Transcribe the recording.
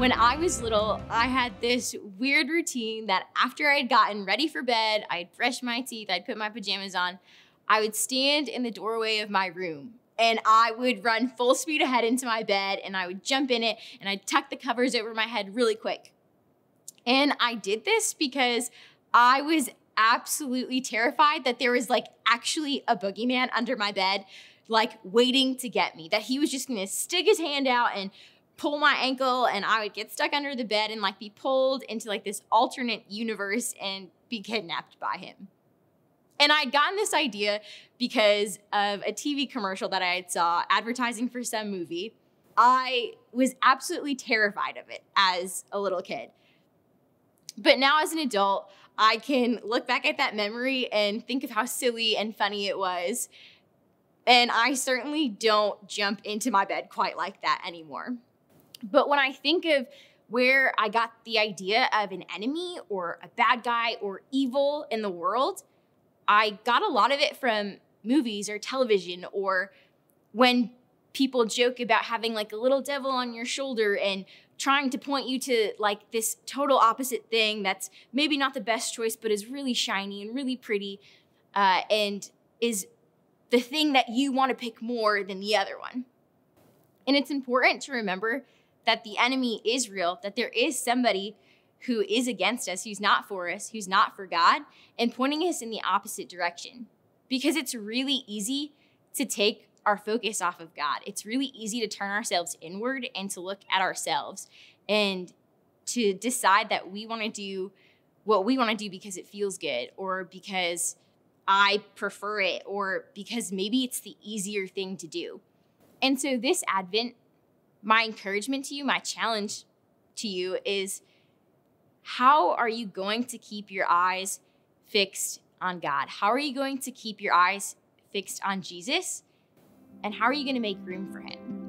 When I was little, I had this weird routine that after I'd gotten ready for bed, I'd brush my teeth, I'd put my pajamas on, I would stand in the doorway of my room and I would run full speed ahead into my bed and I would jump in it and I'd tuck the covers over my head really quick. And I did this because I was absolutely terrified that there was like actually a boogeyman under my bed, like waiting to get me, that he was just gonna stick his hand out and pull my ankle and I would get stuck under the bed and like be pulled into like this alternate universe and be kidnapped by him. And I'd gotten this idea because of a TV commercial that I had saw advertising for some movie. I was absolutely terrified of it as a little kid. But now as an adult, I can look back at that memory and think of how silly and funny it was. And I certainly don't jump into my bed quite like that anymore. But when I think of where I got the idea of an enemy or a bad guy or evil in the world, I got a lot of it from movies or television, or when people joke about having like a little devil on your shoulder and trying to point you to like this total opposite thing that's maybe not the best choice, but is really shiny and really pretty, and is the thing that you want to pick more than the other one. And it's important to remember that the enemy is real, that there is somebody who is against us, who's not for us, who's not for God, and pointing us in the opposite direction. Because it's really easy to take our focus off of God. It's really easy to turn ourselves inward and to look at ourselves and to decide that we want to do what we want to do because it feels good, or because I prefer it, or because maybe it's the easier thing to do. And so this Advent, my encouragement to you, my challenge to you is, how are you going to keep your eyes fixed on God? How are you going to keep your eyes fixed on Jesus? And how are you going to make room for him?